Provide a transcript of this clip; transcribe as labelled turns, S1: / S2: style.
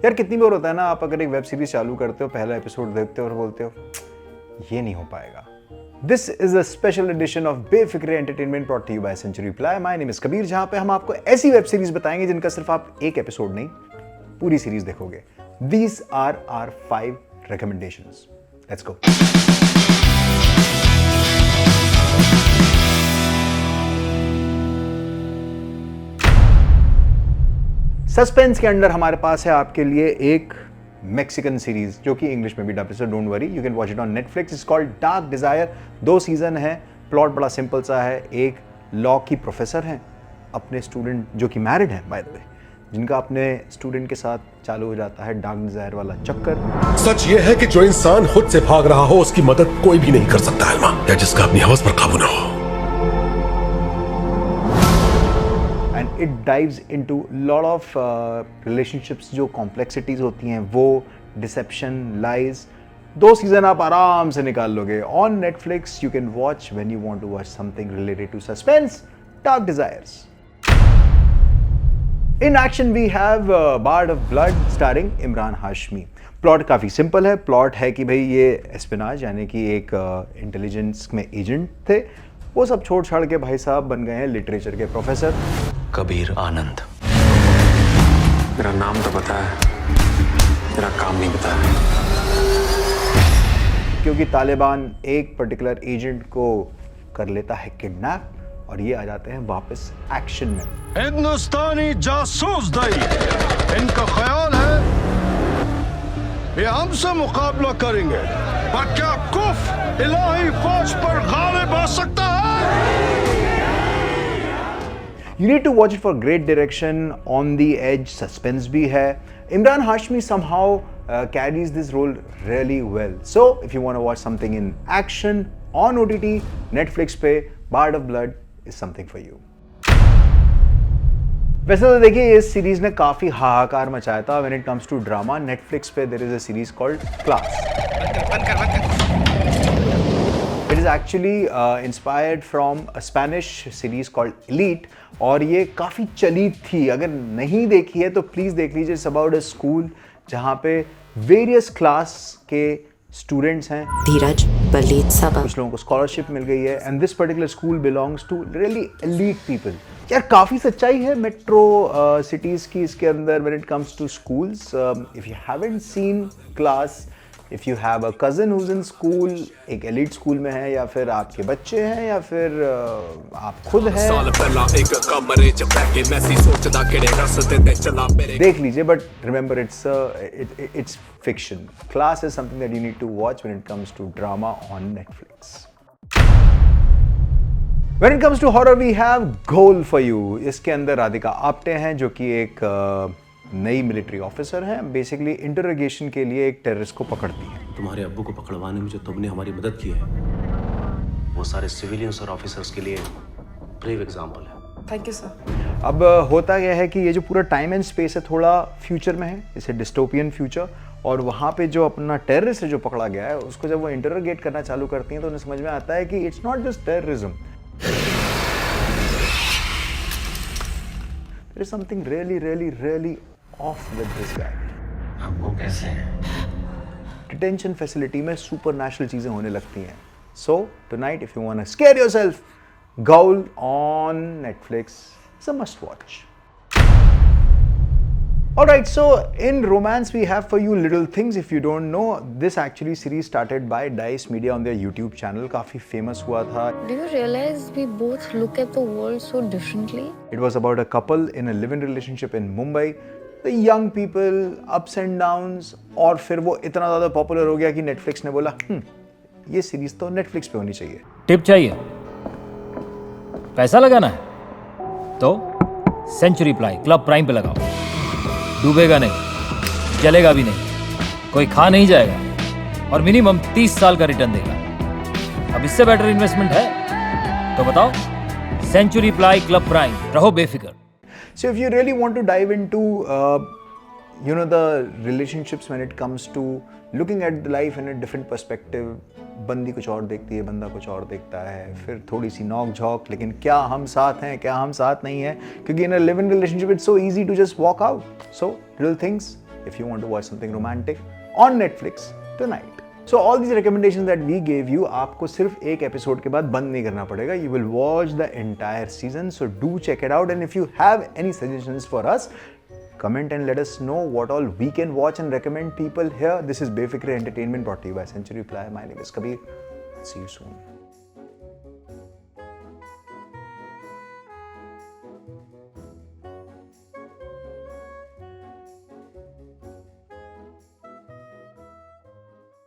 S1: यार कितनी बार होता है ना, आप अगर एक वेब सीरीज चालू करते हो, पहला एपिसोड देखते हो और बोलते हो ये नहीं हो पाएगा। This is a special edition of Befikre entertainment brought to you by Century Ply. My name is Kabir, जहां पे हम आपको ऐसी वेब सीरीज बताएंगे जिनका सिर्फ आप एक एपिसोड नहीं पूरी सीरीज देखोगे। These are our 5 recommendations. Let's go. Suspense के अंदर हमारे पास है आपके लिए एक मेक्सिकन सीरीज जो कि इंग्लिश में भी डब है, so don't worry, you can watch it on Netflix. It's called Dark Desire. 2 season है। प्लॉट बड़ा सिंपल सा है। एक लॉ की प्रोफेसर हैं, अपने स्टूडेंट जो कि मैरिड है बाय द वे, जिनका अपने स्टूडेंट के साथ चालू हो जाता है डार्क डिजायर वाला चक्कर।
S2: सच ये है कि जो इंसान खुद से भाग रहा हो उसकी मदद कोई भी नहीं कर सकता है, या जिसका अपनी हवस पर काबू ना हो।
S1: And it dives into lot of relationships, जो कॉम्प्लेक्सिटीज होती हैं, वो डिसेप्शन, लाइज। 2 सीजन आप आराम से निकाल लोगे on Netflix. You can watch when you want to watch something related to suspense, Dark Desires. In action we have Bard of Blood starring Emraan Hashmi. Plot काफ़ी सिंपल है। प्लॉट है कि भाई ये एस्पिनाज यानी कि एक इंटेलिजेंस में एजेंट थे, वो सब छोड़ छाड़ के भाई साहब बन गए हैं लिटरेचर के प्रोफेसर।
S3: कबीर आनंद।
S4: मेरा नाम तो पता है, मेरा काम नहीं पता है।
S1: क्योंकि तालिबान एक पर्टिकुलर एजेंट को कर लेता है किडनैप और ये आ जाते हैं वापस एक्शन में।
S5: हिंदुस्तानी जासूस दई, इनका ख्याल है ये हमसे मुकाबला करेंगे, पर क्या कुफ इलाही फौज पर गालिब आ सकता है?
S1: You need to watch it for great direction, on the edge, suspense भी है। Imran Hashmi somehow carries this role really well. So if you want to watch something in action on OTT, Netflix पे Bard of Blood is something for you. वैसे तो देखिए इस series ने काफी हाहाकार मचाया था when it comes to drama. Netflix पे there is a series called Class. It is actually inspired from a Spanish series called Elite और ये काफी चली थी। अगर नहीं देखी है तो प्लीज देख लीजिए। It's about a school जहाँ पे various class के स्टूडेंट्स हैं।
S6: धीरज, बलजीत, सबा,
S1: कुछ लोगों को स्कॉलरशिप मिल गई है and this particular school belongs to really elite people. यार काफ़ी सच्चाई है मेट्रो सिटीज़ की इसके अंदर when it comes to schools. If you haven't seen class, if you have a cousin who's in school, एक एलीट स्कूल में है, या फिर आपके बच्चे हैं, या फिर आप खुद हैं, देख लीजिए। But remember it's fiction. Class is something that you need to watch when it comes to drama on Netflix. When it comes to horror, we have Goal for You. इसके अंदर राधिका आप्टे हैं जो कि एक नई मिलिट्री ऑफिसर हैं। Basically interrogation के लिए एक टेररिस्ट को पकड़ती है।
S7: तुम्हारे अब्बू को पकड़वाने में जो तुमने हमारी मदद की है वो सारे सिविलियंस और ऑफिसर्स के लिए ब्रेव एग्जाम्पल है।
S6: Thank you sir.
S1: अब होता यह है कि ये जो पूरा टाइम एंड स्पेस है थोड़ा फ्यूचर में है, इसे डिस्टोपियन फ्यूचर, और वहाँ पे जो अपना टेररिस्ट है जो पकड़ा गया है उसको जब वो इंटरोगेट करना चालू करती हैं तो उन्हें समझ में आता है कि it's not just terrorism, there is something really really really off with this guy.
S4: आपको कैसे
S1: डिटेंशन फैसिलिटी में सुपरनैचुरल चीजें होने लगती हैं। So tonight if you want to scare yourself, Goal on Netflix is a must watch. Alright, so in romance we have for you Little Things. If you don't know, this actually series started by Dice Media on their YouTube channel. काफी famous हुआ था।
S8: Do you realize we both look at the world so differently?
S1: It was about a couple in a live-in relationship in Mumbai. The young people, ups and downs, और फिर वो इतना ज़्यादा popular हो गया कि Netflix ने बोला ये सीरीज तो Netflix पे होनी चाहिए।
S9: टिप चाहिए, पैसा लगाना है तो सेंचुरी प्लाई क्लब प्राइम पे लगाओ। डूबेगा नहीं, जलेगा भी नहीं, कोई खा नहीं जाएगा और मिनिमम 30 साल का रिटर्न देगा। अब इससे बेटर इन्वेस्टमेंट है तो बताओ, सेंचुरी प्लाई क्लब प्राइम, रहो बेफिक्र।
S1: So if you really want to dive into the relationships when it comes to looking at life in a different perspective, बंदी कुछ और देखती है, बंदा कुछ और देखता है, फिर थोड़ी सी नोक झोंक, लेकिन क्या हम साथ हैं, क्या हम साथ नहीं हैं, क्योंकि in a live-in relationship it's so easy to just walk out. So Little Things, if you want to watch something romantic on Netflix tonight. So all these recommendations that we gave you, आपको सिर्फ एक episode के बाद बंद नहीं करना पड़ेगा. You will watch the entire season. So do check it out. And if you have any suggestions for us, comment and let us know what all we can watch and recommend people here. This is Befikre Entertainment brought to you by Century Ply. My name is Kabir. See you soon.